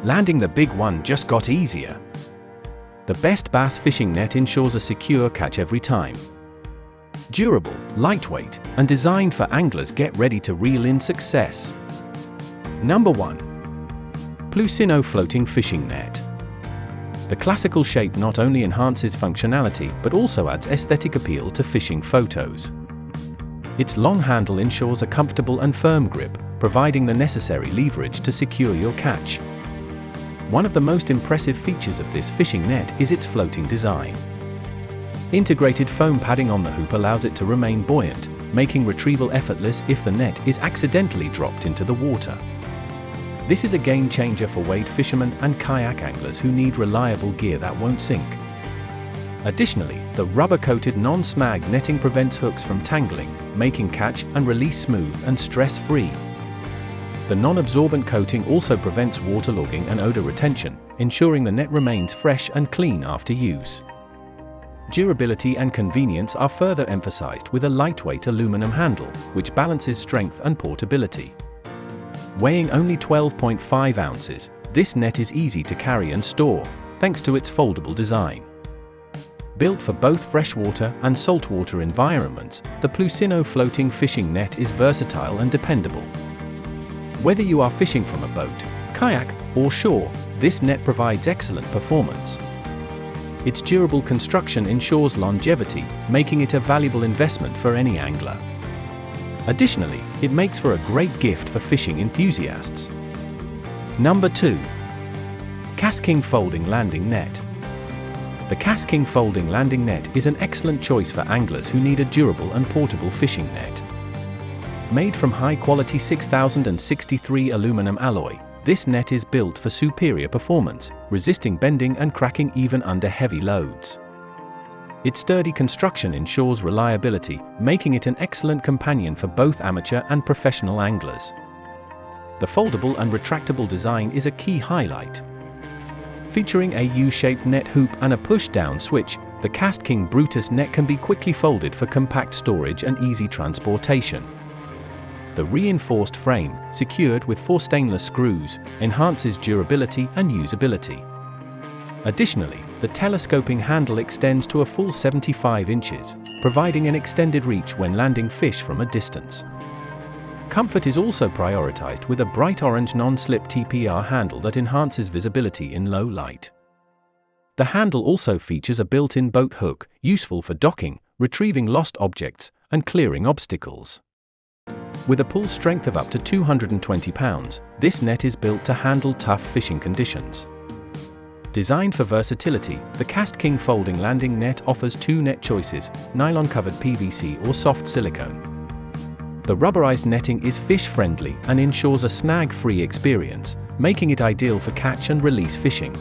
Landing the big one just got easier. The best bass fishing net ensures a secure catch every time. Durable, lightweight, and designed for anglers get ready to reel in success. Number 1. Plusinno Floating Fishing Net. The classical shape not only enhances functionality but also adds aesthetic appeal to fishing photos. Its long handle ensures a comfortable and firm grip, providing the necessary leverage to secure your catch. One of the most impressive features of this fishing net is its floating design. Integrated foam padding on the hoop allows it to remain buoyant, making retrieval effortless if the net is accidentally dropped into the water. This is a game changer for wade fishermen and kayak anglers who need reliable gear that won't sink. Additionally, the rubber-coated non-snag netting prevents hooks from tangling, making catch and release smooth and stress-free. The non-absorbent coating also prevents waterlogging and odor retention, ensuring the net remains fresh and clean after use. Durability and convenience are further emphasized with a lightweight aluminum handle, which balances strength and portability. Weighing only 12.5 ounces, this net is easy to carry and store, thanks to its foldable design. Built for both freshwater and saltwater environments, the Plusinno Floating Fishing Net is versatile and dependable. Whether you are fishing from a boat, kayak, or shore, this net provides excellent performance. Its durable construction ensures longevity, making it a valuable investment for any angler. Additionally, it makes for a great gift for fishing enthusiasts. Number 2. KastKing Folding Landing Net. The KastKing Folding Landing Net is an excellent choice for anglers who need a durable and portable fishing net. Made from high-quality 6063 aluminum alloy, this net is built for superior performance, resisting bending and cracking even under heavy loads. Its sturdy construction ensures reliability, making it an excellent companion for both amateur and professional anglers. The foldable and retractable design is a key highlight. Featuring a U-shaped net hoop and a push-down switch, the KastKing Brutus net can be quickly folded for compact storage and easy transportation. The reinforced frame, secured with 4 stainless screws, enhances durability and usability. Additionally, the telescoping handle extends to a full 75 inches, providing an extended reach when landing fish from a distance. Comfort is also prioritized with a bright orange non-slip TPR handle that enhances visibility in low light. The handle also features a built-in boat hook, useful for docking, retrieving lost objects, and clearing obstacles. With a pull strength of up to 220 pounds, this net is built to handle tough fishing conditions. Designed for versatility, the KastKing Folding Landing Net offers 2 net choices: nylon-covered PVC or soft silicone. The rubberized netting is fish-friendly and ensures a snag-free experience, making it ideal for catch and release fishing.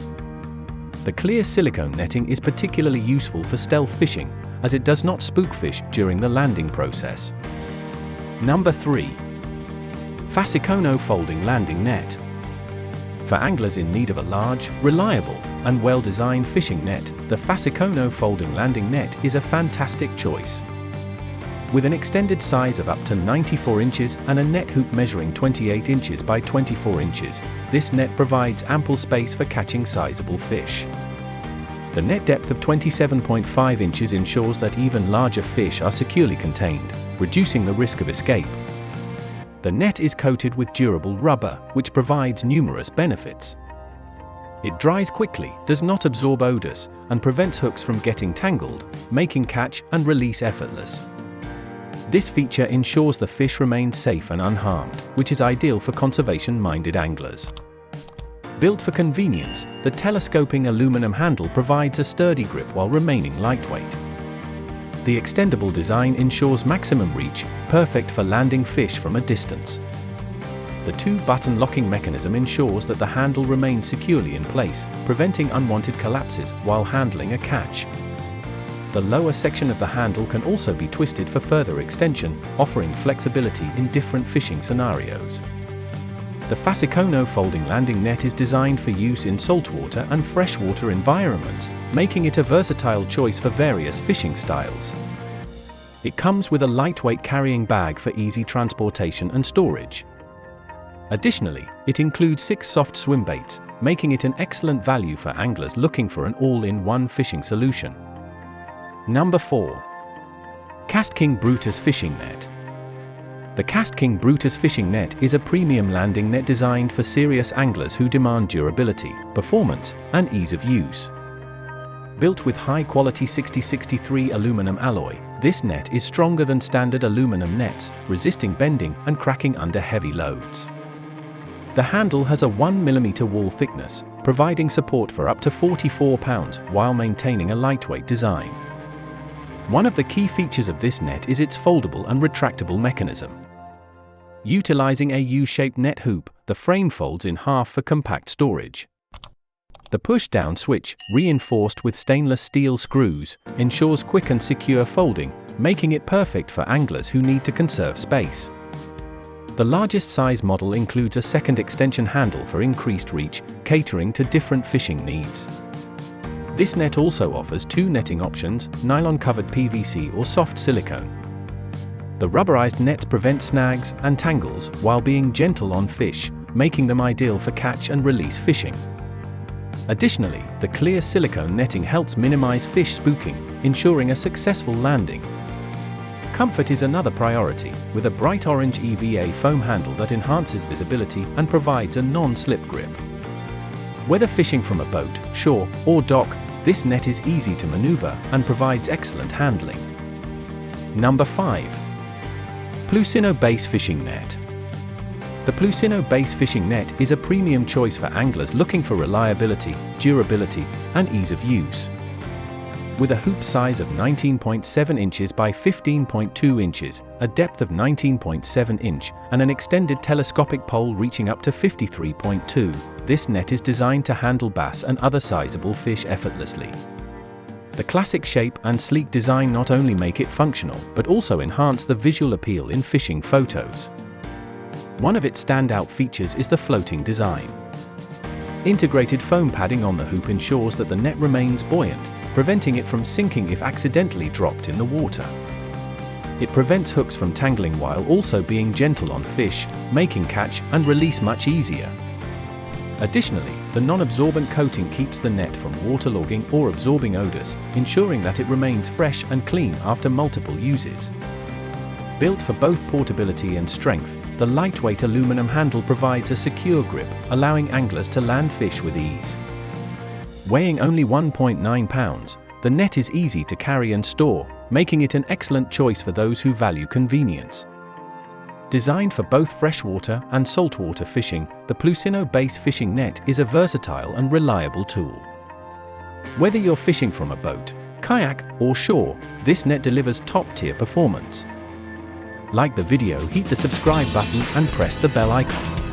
The clear silicone netting is particularly useful for stealth fishing, as it does not spook fish during the landing process. Number 3. Facikono Folding Landing Net. For anglers in need of a large, reliable, and well-designed fishing net, the Facikono Folding Landing Net is a fantastic choice. With an extended size of up to 94 inches and a net hoop measuring 28 inches by 24 inches, this net provides ample space for catching sizable fish. The net depth of 27.5 inches ensures that even larger fish are securely contained, reducing the risk of escape. The net is coated with durable rubber, which provides numerous benefits. It dries quickly, does not absorb odors, and prevents hooks from getting tangled, making catch and release effortless. This feature ensures the fish remain safe and unharmed, which is ideal for conservation-minded anglers. Built for convenience, the telescoping aluminum handle provides a sturdy grip while remaining lightweight. The extendable design ensures maximum reach, perfect for landing fish from a distance. The 2-button locking mechanism ensures that the handle remains securely in place, preventing unwanted collapses while handling a catch. The lower section of the handle can also be twisted for further extension, offering flexibility in different fishing scenarios. The Facikono Folding Landing Net is designed for use in saltwater and freshwater environments, making it a versatile choice for various fishing styles. It comes with a lightweight carrying bag for easy transportation and storage. Additionally, it includes 6 soft swim baits, making it an excellent value for anglers looking for an all-in-one fishing solution. Number 4. KastKing Brutus Fishing Net. The KastKing Brutus fishing net is a premium landing net designed for serious anglers who demand durability, performance, and ease of use. Built with high-quality 6063 aluminum alloy, this net is stronger than standard aluminum nets, resisting bending and cracking under heavy loads. The handle has a 1 mm wall thickness, providing support for up to 44 pounds while maintaining a lightweight design. One of the key features of this net is its foldable and retractable mechanism. Utilizing a U-shaped net hoop, the frame folds in half for compact storage. The push-down switch, reinforced with stainless steel screws, ensures quick and secure folding, making it perfect for anglers who need to conserve space. The largest size model includes a second extension handle for increased reach, catering to different fishing needs. This net also offers 2 netting options, nylon-covered PVC or soft silicone. The rubberized nets prevent snags and tangles while being gentle on fish, making them ideal for catch and release fishing. Additionally, the clear silicone netting helps minimize fish spooking, ensuring a successful landing. Comfort is another priority, with a bright orange EVA foam handle that enhances visibility and provides a non-slip grip. Whether fishing from a boat, shore, or dock, this net is easy to maneuver and provides excellent handling. Number 5. Plusinno Base Fishing Net. The Plusinno Base Fishing Net is a premium choice for anglers looking for reliability, durability, and ease of use. With a hoop size of 19.7 inches by 15.2 inches, a depth of 19.7 inch, and an extended telescopic pole reaching up to 53.2, this net is designed to handle bass and other sizable fish effortlessly. The classic shape and sleek design not only make it functional, but also enhance the visual appeal in fishing photos. One of its standout features is the floating design. Integrated foam padding on the hoop ensures that the net remains buoyant, preventing it from sinking if accidentally dropped in the water. It prevents hooks from tangling while also being gentle on fish, making catch and release much easier. Additionally, the non-absorbent coating keeps the net from waterlogging or absorbing odors, ensuring that it remains fresh and clean after multiple uses. Built for both portability and strength, the lightweight aluminum handle provides a secure grip, allowing anglers to land fish with ease. Weighing only 1.9 pounds, the net is easy to carry and store, making it an excellent choice for those who value convenience. Designed for both freshwater and saltwater fishing, the Plusinno Base Fishing Net is a versatile and reliable tool. Whether you're fishing from a boat, kayak, or shore, this net delivers top-tier performance. Like the video, hit the subscribe button and press the bell icon.